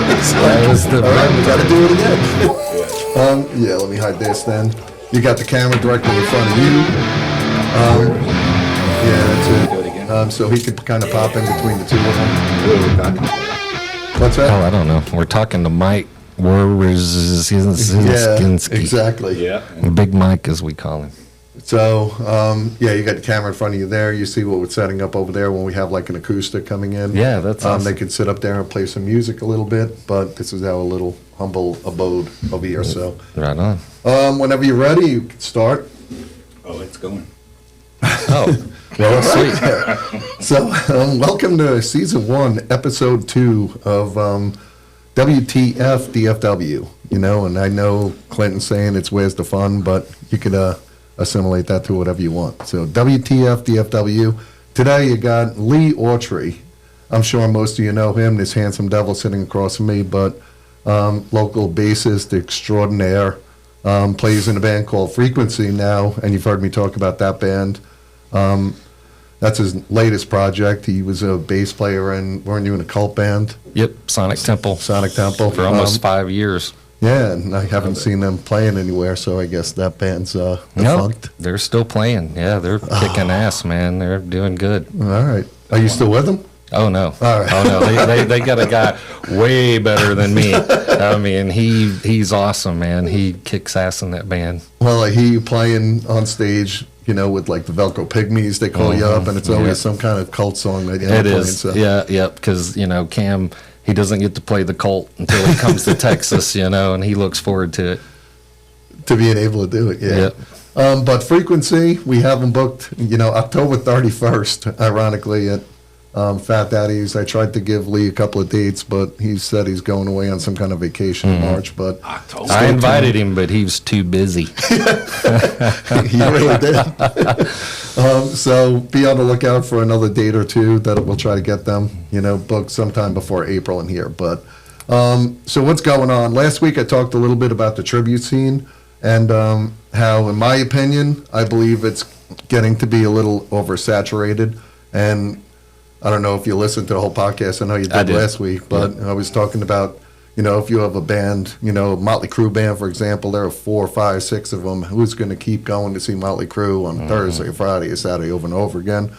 That was the all right, we got to do it again. Yeah, let me hide this then. You got the camera directly in front of you. Yeah, that's it. So he could kind of pop in between the two of them. What's that? Oh, I don't know. We're talking to Mike Warzinski. Yeah, exactly. Yeah. Big Mike, as we call him. So, yeah, you got the camera in front of you there. You see what we're setting up over there when we have like an acoustic coming in. Yeah, that's awesome. They could sit up there and play some music a little bit, but this is our little humble abode over here. So, Right on. whenever you're ready, you can start. Oh, it's going. Oh, Well, sweet. So, welcome to season 1, episode 2 of WTF-DFW. You know, and I know Clinton's saying it's where's the fun, but you could assimilate that to whatever you want. So, WTF-DFW. Today you got Lee Autry. I'm sure most of you know him, this handsome devil sitting across from me, but local bassist extraordinaire. Plays in a band called Frequency now, and you've heard me talk about that band. That's his latest project. He was a bass player and weren't you in a cult band? yep, Sonic Temple. Sonic Temple. For almost 5 years. Yeah, and I haven't seen them playing anywhere, so I guess that band's No, defunct. they're still playing. Yeah, they're kicking ass, man. They're doing good. All right. Are you still with them? Oh, no. All right. Oh, no. They got a guy way better than me. I mean, he's awesome, man. He kicks ass in that band. Well, I hear you playing on stage, you know, with like the Velcro Pygmies, they call you up, and it's always some kind of cult song that you end It up is. playing. So. Yeah, yep. Because, you know, Cam, he doesn't get to play the Colt until he comes to Texas, you know, and he looks forward to it. To being able to do it, yeah. Yep. But Frequency, we have them booked, you know, October 31st, ironically, at Fat Daddy's. I tried to give Lee a couple of dates, but he said he's going away on some kind of vacation in March. But October. I invited him, but he was too busy. he really did. So be on the lookout for another date or two that we'll try to get them, you know, booked sometime before April in here. But so what's going on? Last week I talked a little bit about the tribute scene and how, in my opinion, I believe it's getting to be a little oversaturated. And I don't know if you listened to the whole podcast. I know you did last week, but I was talking about, you know, if you have a band, you know, Motley Crue band, for example, there are 4, 5, 6 of them. Who's going to keep going to see Motley Crue on Thursday, or Friday, or Saturday over and over again?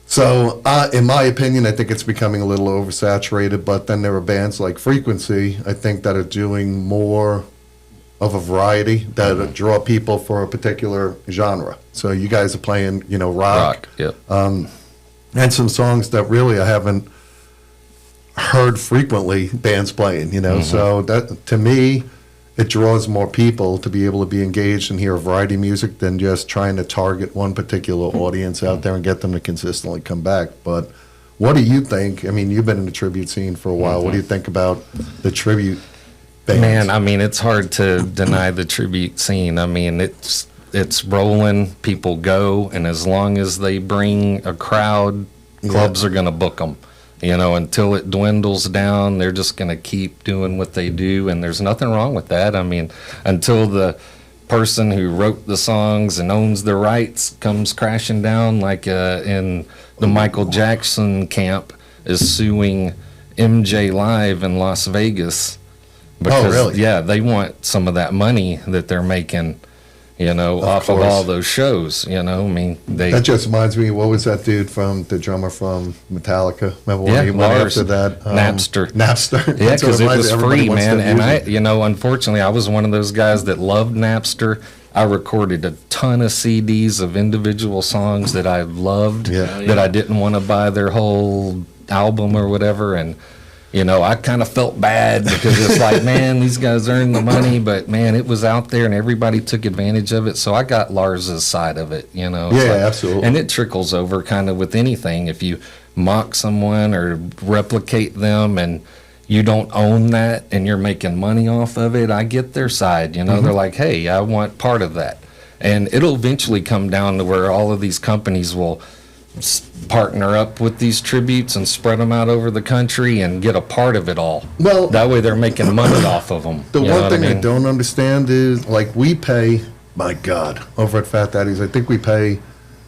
So, in my opinion, I think it's becoming a little oversaturated, but then there are bands like Frequency, I think, that are doing more of a variety that draw people for a particular genre. So you guys are playing, you know, rock. Yep. And some songs that really I haven't heard frequently bands playing, you know. So that, to me, it draws more people to be able to be engaged and hear a variety of music than just trying to target one particular audience out there and get them to consistently come back. But what do you think? I mean, you've been in the tribute scene for a while. What do you think about the tribute bands? Man, I mean, it's hard to deny the tribute scene. I mean, it's rolling, people go, and as long as they bring a crowd, clubs are going to book them. You know, until it dwindles down, they're just going to keep doing what they do, and there's nothing wrong with that. I mean, until the person who wrote the songs and owns the rights comes crashing down, like in the Michael Jackson camp is suing MJ Live in Las Vegas. Because, really? Yeah, they want some of that money that they're making, you know, off of all those shows, you know. I mean, that just reminds me, what was that dude from, the drummer from Metallica? Remember when he went Lars, after that? Napster. Yeah, because it was free, man. And I, you know, unfortunately, I was one of those guys that loved Napster. I recorded a ton of CDs of individual songs that I loved, that I didn't want to buy their whole album or whatever, and you know, I kind of felt bad because it's like, man, these guys earned the money, but man, it was out there and everybody took advantage of it. So I got Lars's side of it, you know. Yeah, absolutely. And it trickles over kind of with anything. If you mock someone or replicate them and you don't own that and you're making money off of it, I get their side, you know. They're like, hey, I want part of that. And it'll eventually come down to where all of these companies will partner up with these tributes and spread them out over the country and get a part of it all. Well, that way they're making money off of them. The one thing I don't understand is, like, we pay, my God, over at Fat Daddy's, I think we pay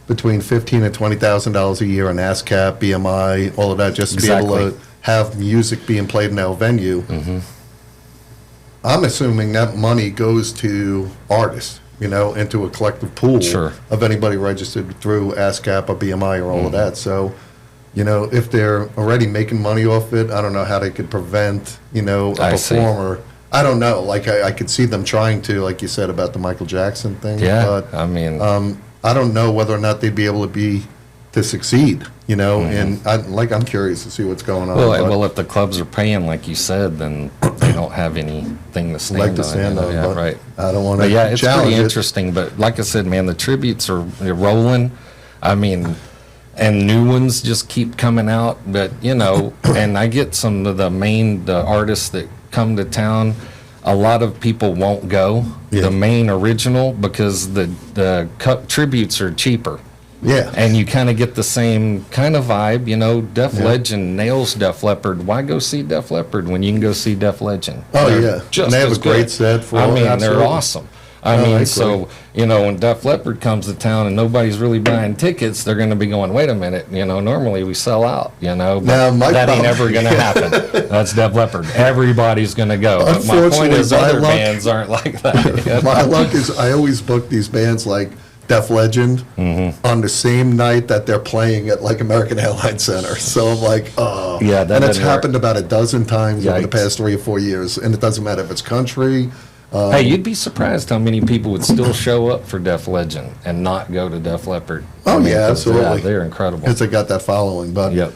between $15,000 and $20,000 a year on ASCAP, BMI, all of that, just to be able to have music being played in our venue, I'm assuming that money goes to artists, into a collective pool Sure. of anybody registered through ASCAP or BMI or all of that. So, if they're already making money off it, I don't know how they could prevent, a I see. performer. I don't know. Like, I could see them trying to, like you said about the Michael Jackson thing. Yeah, But I mean, I don't know whether or not they'd be able to succeed, and I'm curious to see what's going on. well, if the clubs are paying, like you said, then they don't have anything to stand like to on. stand on, Yeah, but right. I don't want But to yeah, it's challenge pretty it. interesting. But like I said, man, the tributes they're rolling. I mean, and new ones just keep coming out. But and I get some of the artists that come to town. A lot of people won't go Yeah. the main original because the tributes are cheaper. Yeah. And you kind of get the same kind of vibe, Def Legend nails Def Leppard. Why go see Def Leppard when you can go see Def Legend? Oh, They're yeah. just And they have as a great good. set for I it, mean, absolutely. they're awesome. I No, I mean, agree. so, when Def Leppard comes to town and nobody's really buying tickets, they're going to be going, wait a minute, normally we sell out, but Now, my that ain't problem- ever going to happen. That's Def Leppard. Everybody's going to go. But my point Unfortunately, is my other luck- bands aren't like that. My luck is I always book these bands like Def Legend on the same night that they're playing at like American Airlines Center. So I'm like, oh. Yeah, that and it's doesn't work. happened about a dozen times over the Yikes. past 3 or 4 years. And it doesn't matter if it's country. Hey, you'd be surprised how many people would still show up for Def Legend and not go to Def Leppard. Oh, yeah, 'cause, absolutely. they're incredible. Because they got that following. But Yep.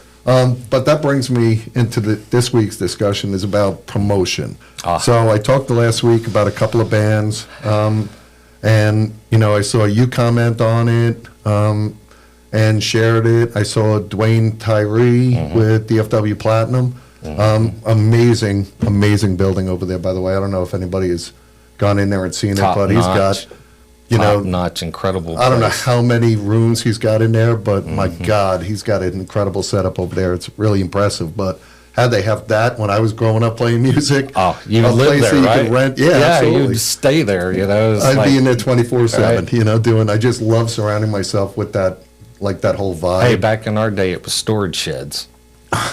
but that brings me into this week's discussion is about promotion. So I talked last week about a couple of bands, and I saw you comment on it and shared it. I saw Dwayne Tyree with DFW Platinum. Amazing building over there. By the way, I don't know if anybody has gone in there and seen it, but he's got top-notch, incredible. I don't know place. how many rooms he's got in there, but my God, he's got an incredible setup over there. It's really impressive. But had they have that when I was growing up playing music, Oh, you a live place there, that you right? could rent, yeah, absolutely. you'd stay there. It's I'd like, be in there 24/7, Right. doing. I just love surrounding myself with that, like that whole vibe. Hey, back in our day, it was storage sheds.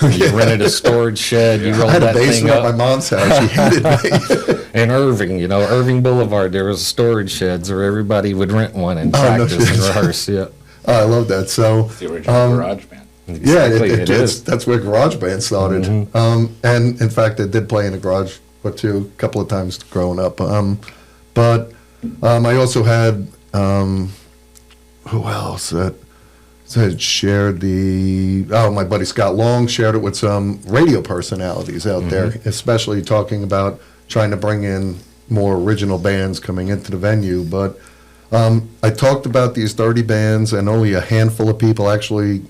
You rented a storage shed. You I rolled had a that thing basement at my up. mom's house. She hated me. In Irving, Irving Boulevard, there was storage sheds where everybody would rent one and Oh, no practice and shit. rehearse. Yeah, Oh, I love that. So The original garage band. yeah, exactly, it it is. is. That's where Garage Band started. And in fact, I did play in a garage or two a couple of times growing up. But I also had who else that shared my buddy Scott Long shared it with some radio personalities out there, especially talking about trying to bring in more original bands coming into the venue. But I talked about these 30 bands, and only a handful of people actually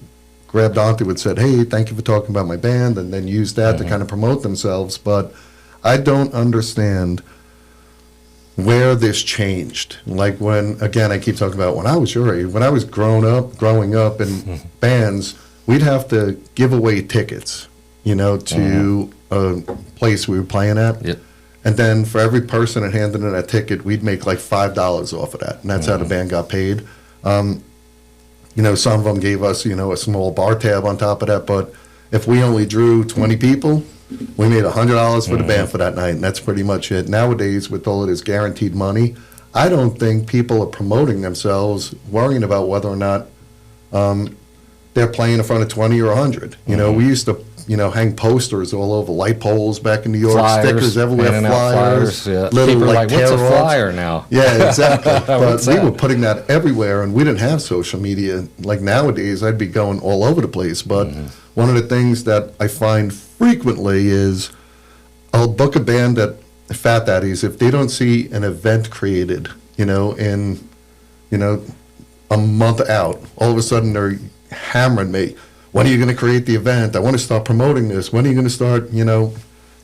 grabbed onto it and said, hey, thank you for talking about my band, and then used that to kind of promote themselves. But I don't understand where this changed. Like when, again, I keep talking about when I was your age, when I was growing up in bands, we'd have to give away tickets, to a place we were playing at. Yep. And then for every person that handed in a ticket, we'd make like $5 off of that. And that's how the band got paid. Some of them gave us, a small bar tab on top of that. But if we only drew 20 people, we made $100 for the band for that night. And that's pretty much it. Nowadays, with all of this guaranteed money, I don't think people are promoting themselves, worrying about whether or not they're playing in front of 20 or 100. We used to, hang posters all over light poles back in New York, Flyers, stickers everywhere, handing out flyers, yeah. little People are like like, what's a tear-offs. flyer now? Yeah, exactly. But What's we that? were putting that everywhere, and we didn't have social media. Like nowadays, I'd be going all over the place. But one of the things that I find frequently is I'll book a band at Fat Daddy's if they don't see an event created, in a month out. All of a sudden, they're hammering me. When are you going to create the event? I want to start promoting this. When are you going to start,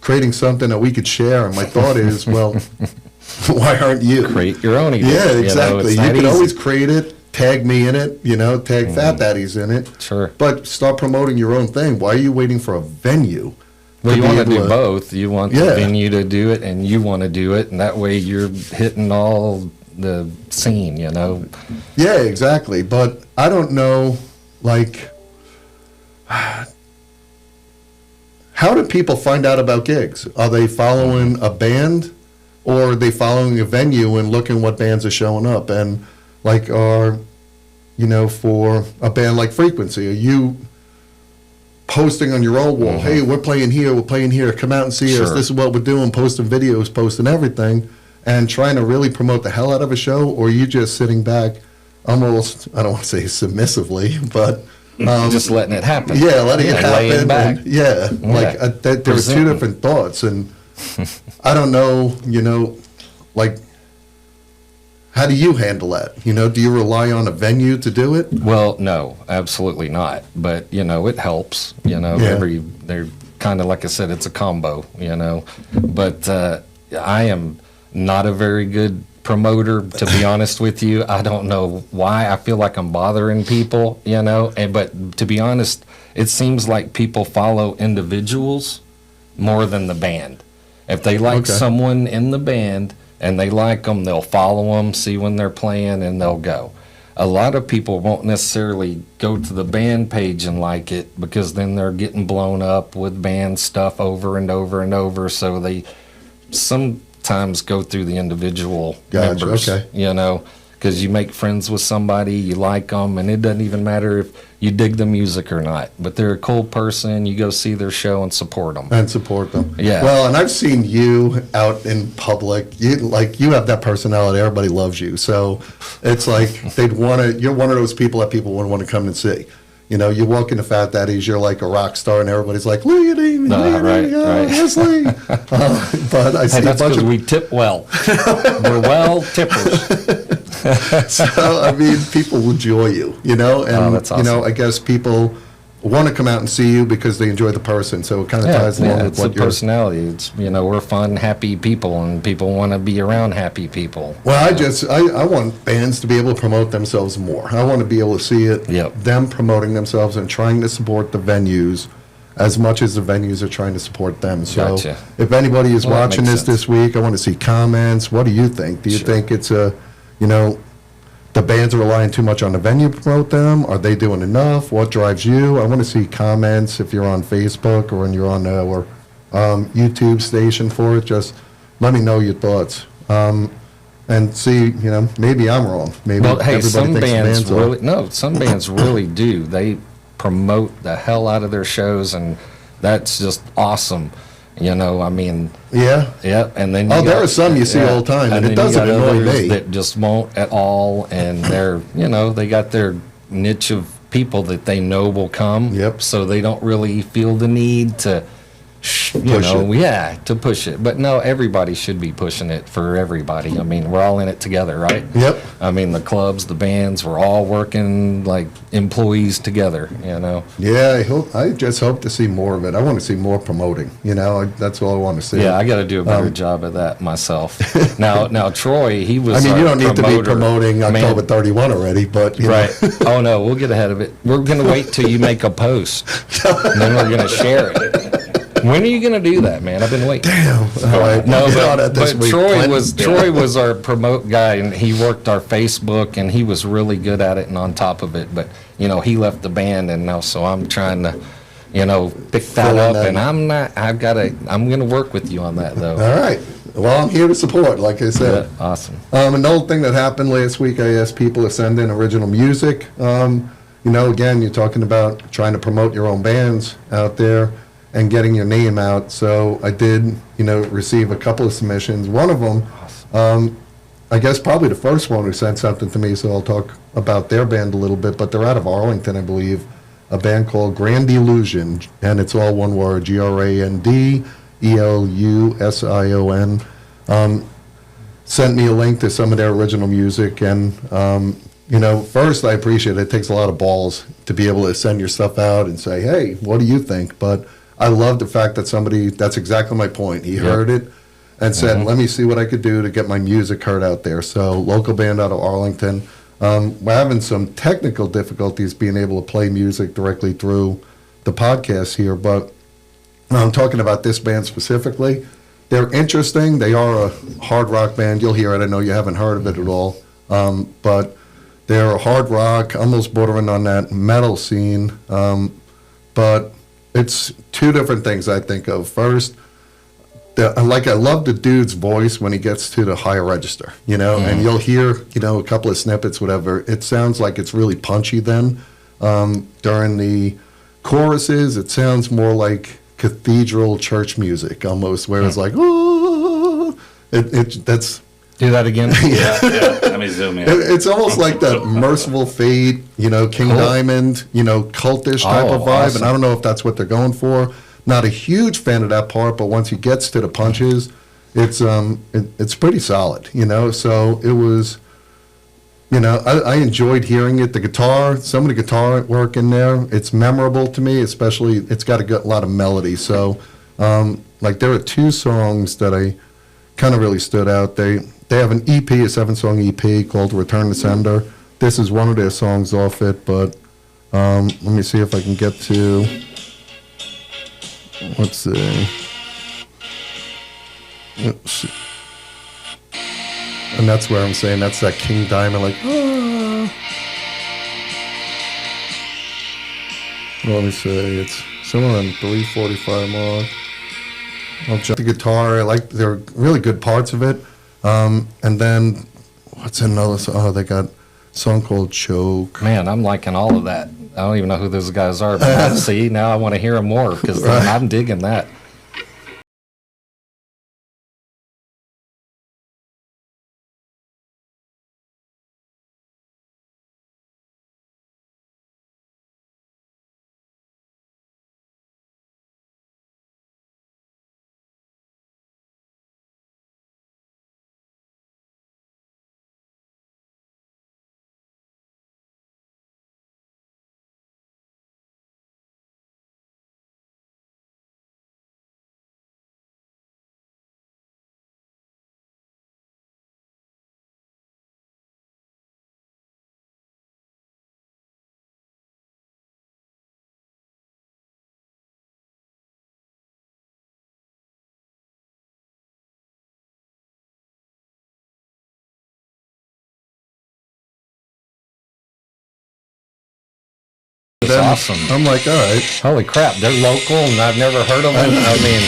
creating something that we could share? And my thought is, well, why aren't you? Create your own event. Yeah, exactly. It's You not can easy. always create it, tag me in it, tag Fat Daddies in it. Sure. But start promoting your own thing. Why are you waiting for a venue? Well, you be want to able do both. You want Yeah. the venue to do it, and you want to do it, and that way you're hitting all the scene, Yeah, exactly. But I don't know, like, how do people find out about gigs? Are they following a band, or are they following a venue and looking what bands are showing up? And like, for a band like Frequency, are you posting on your own wall, hey, we're playing here, come out and see us, this is what we're doing, posting videos, posting everything, and trying to really promote the hell out of a show? Or are you just sitting back almost, I don't want to say submissively, but just letting it happen. Yeah, letting it happen. Laying back. There are two different thoughts, and I don't know, like, how do you handle that? Do you rely on a venue to do it? Well, no, absolutely not. But, it helps, they're kind of, like I said, it's a combo, But I am not a very good promoter, to be honest with you. I don't know why. I feel like I'm bothering people, but to be honest, it seems like people follow individuals more than the band. If they like someone in the band and they like them, they'll follow them, see when they're playing, and they'll go. A lot of people won't necessarily go to the band page and like it, because then they're getting blown up with band stuff over and over and over, so they sometimes go through the individual members, because you make friends with somebody, you like them, and it doesn't even matter if you dig the music or not, but they're a cool person, you go see their show and support them. Yeah. Well, and I've seen you out in public. You have that personality. Everybody loves you. So it's like you're one of those people that people would want to come and see. You walk into Fat Daddy's, you're like a rock star, and everybody's like, look at him, Leslie. But I see that's because we tip well. We're well tippers. So, I mean, people enjoy you, and, that's awesome. I guess people want to come out and see you because they enjoy the person, so it kind of ties along with what your personality. It's, we're fun, happy people, and people want to be around happy people. Well, I want bands to be able to promote themselves more. I want to be able to see them promoting themselves and trying to support the venues as much as the venues are trying to support them. So if anybody is watching this week, I want to see comments. What do you think? Do you think it's the bands are relying too much on the venue to promote them? Are they doing enough? What drives you? I want to see comments if you're on Facebook or when you're on our YouTube station for it. Just let me know your thoughts. And see, maybe I'm wrong. Maybe some bands really do. They promote the hell out of their shows, and that's just awesome. I mean, and then there are some you see all the time, and it doesn't annoy me. That just won't at all, and they're they got their niche of people that they know will come. So they don't really feel the need to to push it. But no, everybody should be pushing it for everybody. I mean, we're all in it together, right? I mean, the clubs, the bands, we're all working like employees together, Yeah, I just hope to see more of it. I want to see more promoting, that's all I want to see. Yeah, I got to do a better job of that myself. Now, Troy, he was you don't need to be promoting October 31 already, but... Right. Oh, no, we'll get ahead of it. We're going to wait till you make a post, and then we're going to share it. When are you going to do that, man? I've been waiting. Damn. All right. No, but Troy was our promote guy, and he worked our Facebook, and he was really good at it and on top of it. But he left the band, and now so I'm trying to, pick that up, and I'm going to work with you on that though. All right. Well, I'm here to support, like I said. Yeah, awesome. Another thing that happened last week, I asked people to send in original music. Again, you're talking about trying to promote your own bands out there and getting your name out. So I did, receive a couple of submissions. One of them, I guess probably the first one who sent something to me, so I'll talk about their band a little bit, but they're out of Arlington, I believe, a band called Grand Illusion, and it's all one word, GrandElusion. Sent me a link to some of their original music, and first I appreciate it. It takes a lot of balls to be able to send your stuff out and say, hey, what do you think? But I love the fact that that's exactly my point. He heard it and said, let me see what I could do to get my music heard out there. So local band out of Arlington. We're having some technical difficulties being able to play music directly through the podcast here, but I'm talking about this band specifically. They're interesting. They are a hard rock band. You'll hear it. I know you haven't heard of it at all. But they're a hard rock, almost bordering on that metal scene. But it's two different things I think of. First, I love the dude's voice when he gets to the higher register, and you'll hear, a couple of snippets, whatever. It sounds like it's really punchy then. During the choruses, it sounds more like cathedral church music almost, where it's like, oh, that's... Do that again? Yeah. Let me zoom in. It's almost like that Merciful Fate, King Diamond, cultish type of vibe. Awesome. And I don't know if that's what they're going for. Not a huge fan of that part, but once he gets to the punches, it's pretty solid, So it was, I enjoyed hearing it. The guitar, some of the guitar work in there, it's memorable to me, especially it's got a lot of melody. So, there are two songs that I kind of really stood out. They have an EP, a 7-song EP called Return to Sender. This is one of their songs off it, but let me see if I can get to, let's see. And that's where I'm saying that's that King Diamond, like, ah. Well, let me see, it's somewhere on 3:45 mark. I'll jump the guitar. There are really good parts of it. And then, what's another song? Oh, they got a song called Choke. Man, I'm liking all of that. I don't even know who those guys are. But see, now I want to hear them more because I'm digging that. It's awesome. I'm like, all right. Holy crap, they're local and I've never heard of them. I mean,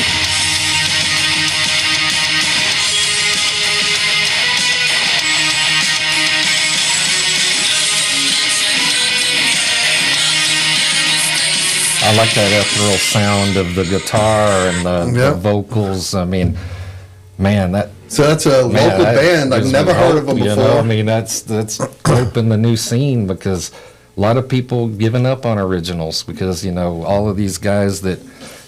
I like that ethereal sound of the guitar and the vocals. I mean, man, so that's a local band. I've never heard of them before. I mean, that's opened the new scene because a lot of people giving up on originals because, all of these guys that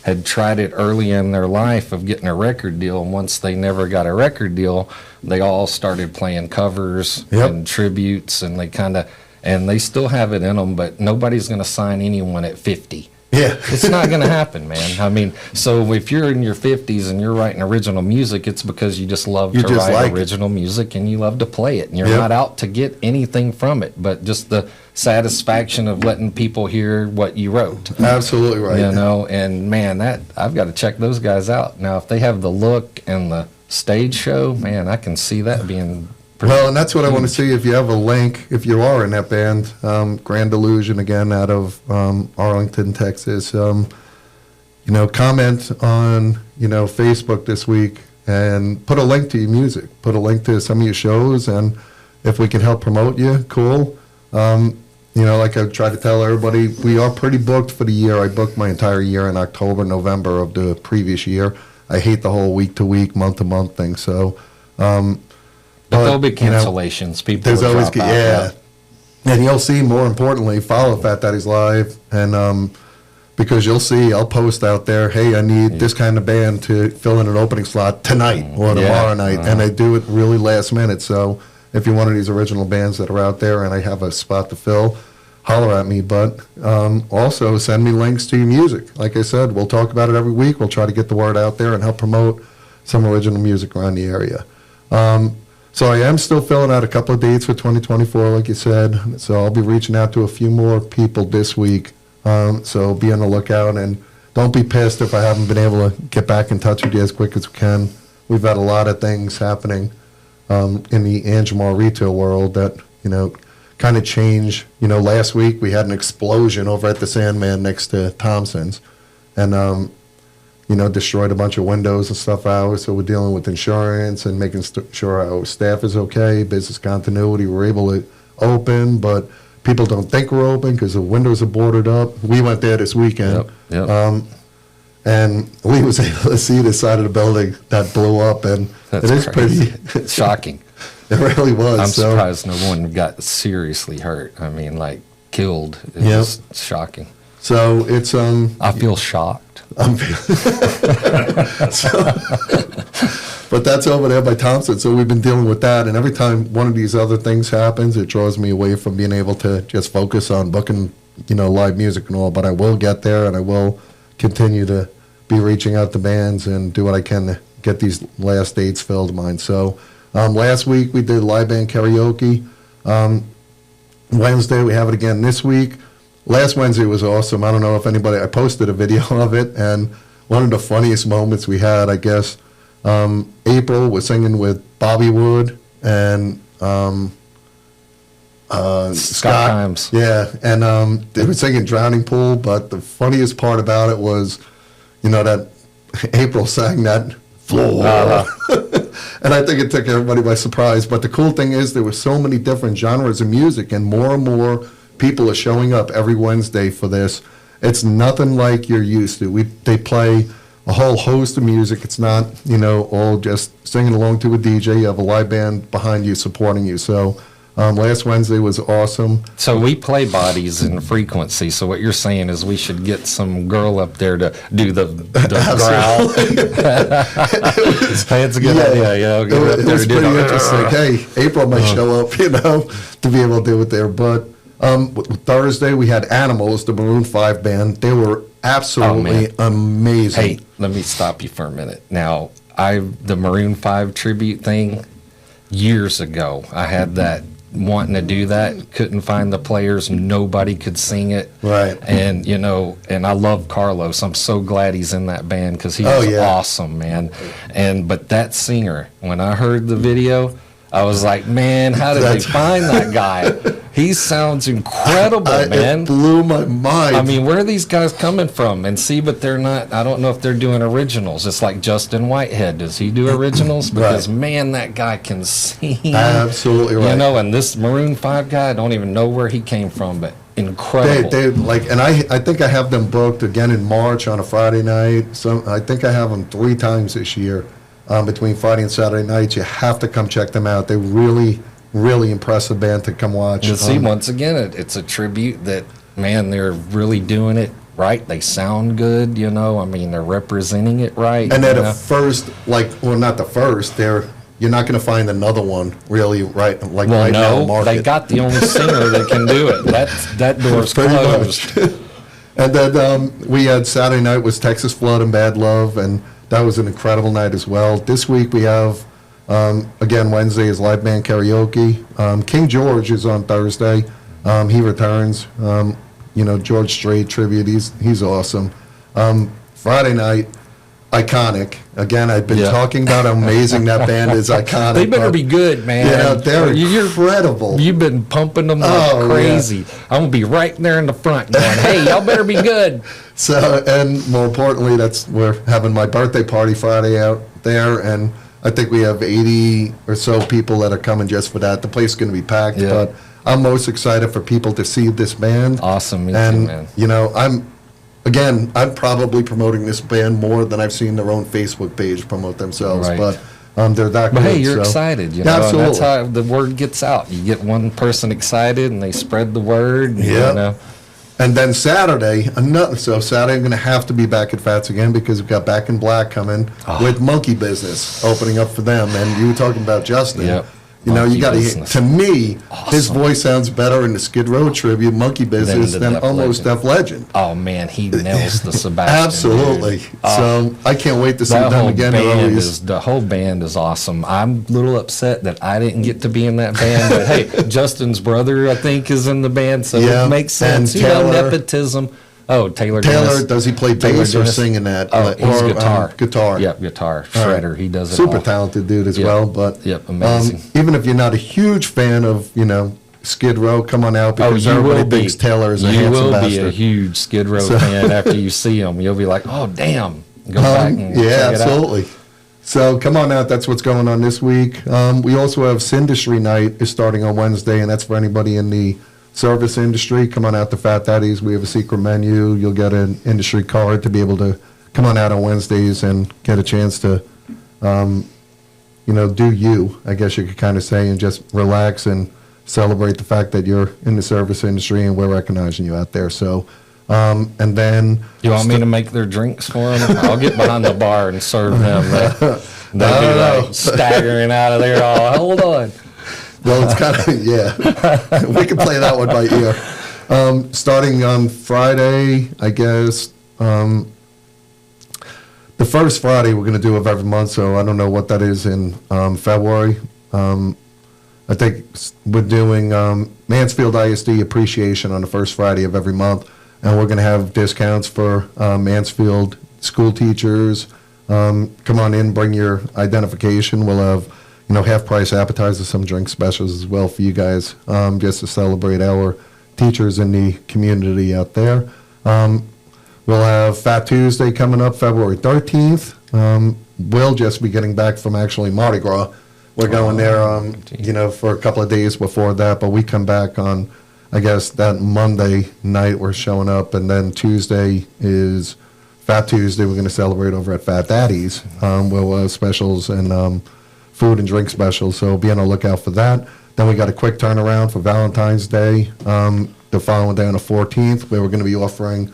had tried it early in their life of getting a record deal, and once they never got a record deal, they all started playing covers and tributes, and they still have it in them, but nobody's going to sign anyone at 50. Yeah. It's not going to happen, man. I mean, so if you're in your 50s and you're writing original music, it's because you just love to write original music and you love to play it. And you're not out to get anything from it, but just the satisfaction of letting people hear what you wrote. Absolutely right. And man, I've got to check those guys out. Now, if they have the look and the stage show, man, I can see that being well, and that's what I want to see. If you have a link, if you are in that band, Grand Illusion, again, out of Arlington, Texas, comment on, Facebook this week and put a link to your music, put a link to some of your shows, and if we can help promote you, cool. Like I try to tell everybody, we are pretty booked for the year. I booked my entire year in October, November of the previous year. I hate the whole week-to-week, month-to-month thing, so... But there'll be cancellations. People there's will always, drop out. And you'll see, more importantly, follow Fat Daddy's Live, and because you'll see, I'll post out there, hey, I need this kind of band to fill in an opening slot tonight or tomorrow night, and I do it really last minute. So if you're one of these original bands that are out there and I have a spot to fill, holler at me. But also send me links to your music. Like I said, we'll talk about it every week. We'll try to get the word out there and help promote some original music around the area. So I am still filling out a couple of dates for 2024, like you said. So I'll be reaching out to a few more people this week. So be on the lookout, and don't be pissed if I haven't been able to get back in touch with you as quick as we can. We've had a lot of things happening in the Angemar retail world that, kind of change. Last week we had an explosion over at the Sandman next to Thompson's. and destroyed a bunch of windows and stuff out. So we're dealing with insurance and making sure our staff is okay, business continuity. We're able to open, but people don't think we're open because the windows are boarded up. We went there this weekend. Yep. And Lee was able to see the side of the building that blew up, and That's it is crazy. pretty Shocking. It really was. I'm so. surprised no one got seriously hurt. I mean, like killed. It Yep. was shocking. So it's I feel shocked. But that's over there by Thompson. So we've been dealing with that, and every time one of these other things happens, it draws me away from being able to just focus on booking, live music and all. But I will get there, and I will continue to be reaching out to bands and do what I can to get these last dates filled of mine. So last week we did live band karaoke. Wednesday we have it again this week. Last Wednesday was awesome. I don't know if I posted a video of it, and one of the funniest moments we had, I guess, April was singing with Bobby Wood and Scott Himes. Yeah, and they were singing Drowning Pool, but the funniest part about it was, that April sang that floor. And I think it took everybody by surprise. But the cool thing is there were so many different genres of music, and more people are showing up every Wednesday for this. It's nothing like you're used to. They play a whole host of music. It's not, all just singing along to a DJ. You have a live band behind you supporting you. So last Wednesday was awesome. So we play bodies in frequency. So what you're saying is we should get some girl up there to do the growl. Hey, it's a good idea. Get her up It there was to do pretty the- interesting. Hey, April might show up, to be able to do it there. But Thursday we had Animals, the Maroon 5 band. They were absolutely amazing. Hey, let me stop you for a minute. Now, the Maroon 5 tribute thing, years ago, I had that wanting to do that, couldn't find the players, nobody could sing it. Right. And, and I love Carlos. I'm so glad he's in that band because he's awesome, man. But that singer, when I heard the video, I was like, man, how did they find that guy? He sounds incredible, man. It blew my mind. I mean, where are these guys coming from? And see, but they're not, I don't know if they're doing originals. It's like Justin Whitehead. Does he do originals? Because, man, that guy can sing. Absolutely right. And this Maroon 5 guy, I don't even know where he came from, but incredible. And I think I have them booked again in March on a Friday night. So I think I have them 3 times this year. Between Friday and Saturday nights. You have to come check them out. They're really, really impressive band to come watch. See, once again, it's a tribute that, man, they're really doing it right. They sound good, I mean, they're representing it right. And they're the first, not the first, you're not going to find another one really right now in the market. They got the only singer that can do it. That door's closed. And then we had Saturday night was Texas Flood and Bad Love, and that was an incredible night as well. This week we have, again, Wednesday is live band karaoke. King George is on Thursday. He returns. George Strait tribute. He's awesome. Friday night, Iconic. Again, I've been talking about how amazing that band is. Iconic. They better be good, man. Yeah, they're incredible. You've been pumping them like crazy. I'm going to be right there in the front going, hey, y'all better be good. So, and more importantly, we're having my birthday party Friday out there, and I think we have 80 or so people that are coming just for that. The place is going to be packed, but I'm most excited for people to see this band. Awesome, me too, man. I'm probably promoting this band more than I've seen their own Facebook page promote themselves, Right. but they're that But good. hey, you're excited, Yeah, absolutely. And that's how the word gets out. You get one person excited, and they spread the word. And then Saturday, Saturday I'm going to have to be back at Fats again because we've got Back in Black coming with Monkey Business opening up for them. And you were talking about Justin. Yep. You Monkey got to Business. to me, his Awesome. voice sounds better in the Skid Row tribute, Monkey Business, the than Def almost Legend. Def Legend. Oh, man, he nails the Sebastian. Absolutely. Dude. So I can't wait to see That them whole again. the whole band is awesome. I'm a little upset that I didn't get to be in that band, but hey, Justin's brother, I think, is in the band, so it makes sense. And Taylor, nepotism. Oh, Taylor Taylor, Dennis. does he play Taylor bass or Dennis. sing in that? Oh, he's guitar. Guitar. Yep, guitar. All right. Shredder. He does it Super all. talented dude as Yep. well. But Yep, amazing. even if you're not a huge fan of Skid Row, come on out because you everybody will be. thinks Taylor is a You handsome will be bastard. a huge Skid Row fan after you see them. You'll be like, oh, damn. Go back and Yeah, check it out. absolutely. So come on out. That's what's going on this week. We also have Sindustry Night is starting on Wednesday, and that's for anybody in the service industry. Come on out to Fat Daddy's. We have a secret menu. You'll get an industry card to be able to come on out on Wednesdays and get a chance to, do you, I guess you could kind of say, and just relax and celebrate the fact that you're in the service industry and we're recognizing you out there. So, and then... You want me to make their drinks for them? I'll get behind the bar and serve them. They'll be like staggering out of there. Oh, hold on. Well, it's kind of, yeah. We can play that one by ear. Starting on Friday, I guess, the first Friday we're going to do of every month, so I don't know what that is in February. I think we're doing Mansfield ISD appreciation on the first Friday of every month, and we're going to have discounts for Mansfield school teachers. Come on in, bring your identification. We'll have, half-price appetizers, some drink specials as well for you guys, just to celebrate our teachers in the community out there. We'll have Fat Tuesday coming up February 13th. We'll just be getting back from actually Mardi Gras. We're going there, for a couple of days before that, but we come back on, I guess, that Monday night we're showing up, and then Tuesday is Fat Tuesday. We're going to celebrate over at Fat Daddy's. We'll have specials and food and drink specials, so be on the lookout for that. Then we got a quick turnaround for Valentine's Day, the following day on the 14th, where we're going to be offering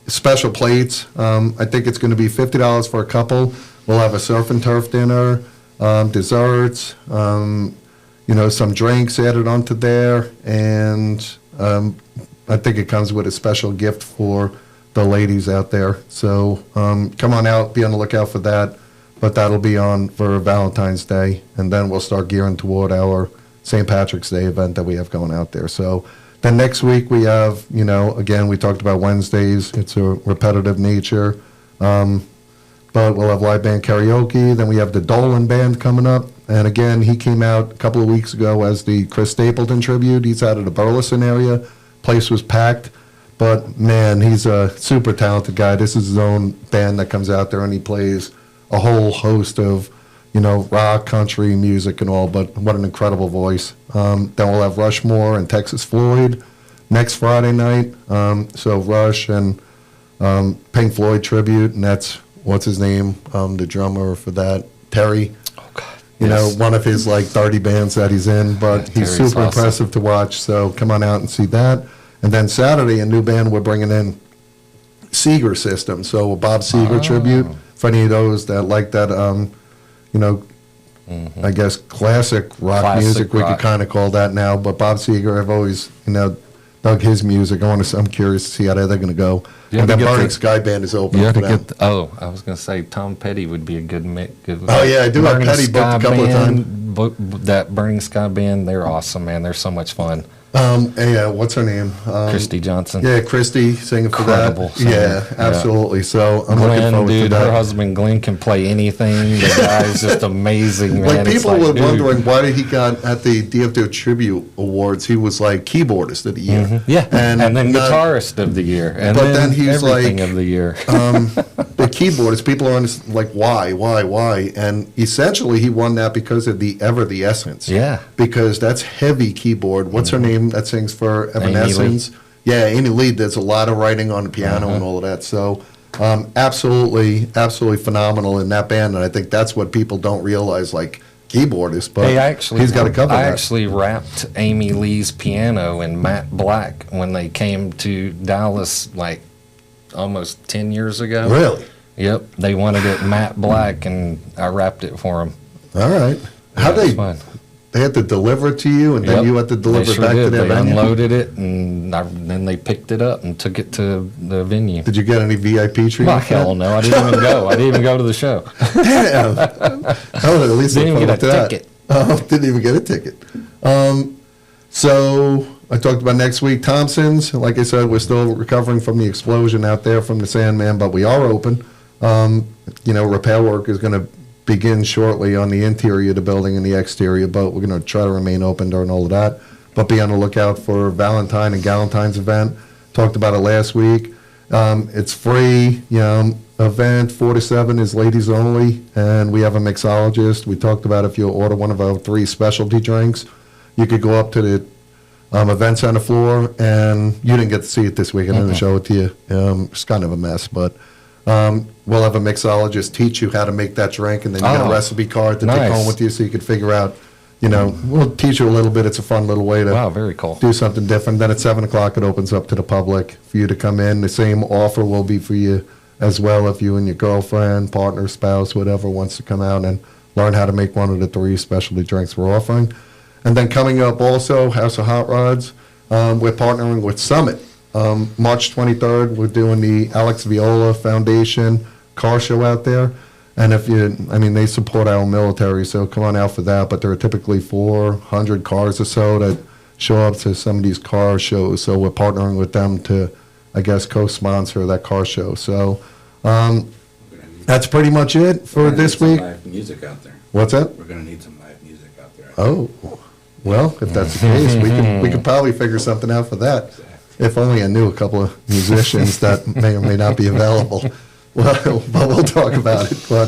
special plates. I think it's going to be $50 for a couple. We'll have a surf and turf dinner, desserts, some drinks added onto there, and I think it comes with a special gift for the ladies out there. So come on out, be on the lookout for that. But that'll be on for Valentine's Day, and then we'll start gearing toward our St. Patrick's Day event that we have going out there. So then next week we have, again, we talked about Wednesdays. It's a repetitive nature. But we'll have live band karaoke. Then we have the Dolan Band coming up. And again, he came out a couple of weeks ago as the Chris Stapleton tribute. He's out of the Burleson area. Place was packed. But, man, he's a super talented guy. This is his own band that comes out there, and he plays a whole host of, rock, country, music and all, but what an incredible voice. Then we'll have Rushmore and Texas Floyd next Friday night. So Rush and Pink Floyd tribute, and that's, what's his name, the drummer for that, Terry. Oh, God. One of his, 30 bands that he's in, but Yeah, he's Terry's super awesome. impressive to watch, so come on out and see that. And then Saturday, a new band we're bringing in, Seeger System, so a Bob Seger tribute. For any of those that like that, I guess classic rock music, we could kind of call that now. But Bob Seger, I've always, dug his music. I'm curious to see how they're going to go. You And have to then get Burning the- Sky Band is open You have for to them. get. I was going to say Tom Petty would be a good. Oh, yeah, I do have Petty booked a couple of times. That Burning Sky Band, they're awesome, man. They're so much fun. Yeah, what's her name? Christy Johnson. Yeah, Christy singing for Incredible that. singer. Yeah, absolutely. So I'm looking Glenn, forward to dude, that. her husband Glenn can play anything. The guy's just amazing, man. Like It's people were dude. wondering why he got at the DFW Tribute Awards. He was like keyboardist of the year. Yeah, and then not- guitarist of the year, and But then he's everything like, of the year. The keyboardist. People are like, why? And essentially, he won that because of the Essence. Yeah. Because that's heavy keyboard. What's her name that sings for Amy Lee. Evanescence? Yeah, Amy Lee. There's a lot of writing on the piano and all of that. So, absolutely phenomenal in that band. And I think that's what people don't realize, like keyboardist. But he's got to cover I that. actually wrapped Amy Lee's piano in matte black when they came to Dallas, like almost 10 years ago. Really? Yep, they wanted it matte black, and I wrapped it for them. All right. How Yeah, it was they? fun. They had to deliver it to you, and then Yep. you had to deliver They it sure back to did. their They venue. unloaded it, and then they picked it up and took it to the venue. Did you get any VIP treatment? Well, for that? hell no, I didn't even go. I didn't even go to the show. Damn. I would at least Didn't look even forward get to a that. ticket. Oh, didn't even get a ticket. So I talked about next week, Thompson's. Like I said, we're still recovering from the explosion out there from the Sandman, but we are open. Repair work is going to begin shortly on the interior of the building and the exterior, but we're going to try to remain open during all of that. But be on the lookout for Valentine and Galentine's event. Talked about it last week. It's free, event 4 to 7 is ladies only, and we have a mixologist. We talked about if you order one of our 3 specialty drinks, you could go up to the event center floor, and you didn't get to see it this week. I didn't show it to you. It's kind of a mess, but we'll have a mixologist teach you how to make that drink, and then you get a recipe card to take home with you so you can figure out, we'll teach you a little bit. It's a fun little way to very cool. do something different. Then at 7 o'clock, it opens up to the public for you to come in. The same offer will be for you as well if you and your girlfriend, partner, spouse, whatever wants to come out and learn how to make one of the 3 specialty drinks we're offering. And then coming up also, House of Hot Rods, we're partnering with Summit. March 23rd, we're doing the Alex Viola Foundation car show out there. And they support our military, so come on out for that. But there are typically 400 cars or so that show up to some of these car shows. So we're partnering with them to, I guess, co-sponsor that car show. So that's pretty much it for this week. Live music out there. What's that? We're going to need some live music out there. Oh, well, if that's the case, we could probably figure something out for that. If only I knew a couple of musicians that may or may not be available. Well, but we'll talk about it. But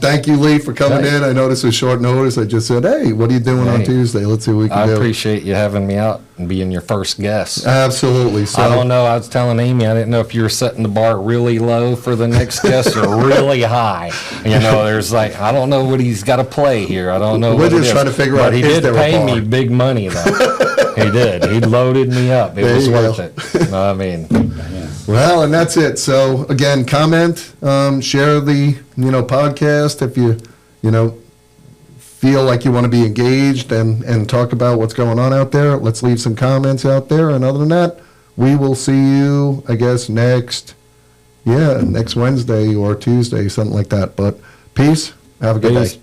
thank you, Lee, for coming in. I know this was short notice. I just said, hey, what are you doing on Tuesday? Let's see what we can do. I appreciate you having me out and being your first guest. Absolutely. So, I don't know. I was telling Amy, I didn't know if you were setting the bar really low for the next guest or really high. There's I don't know what he's got to play here. I don't know. We're just trying to figure out. But he did pay me big money, though. He did. He loaded me up. It was worth it. Well, and that's it. So again, comment, share the podcast if you feel like you want to be engaged and talk about what's going on out there. Let's leave some comments out there. And other than that, we will see you, I guess, next Wednesday or Tuesday, something like that. But peace. Have a good day.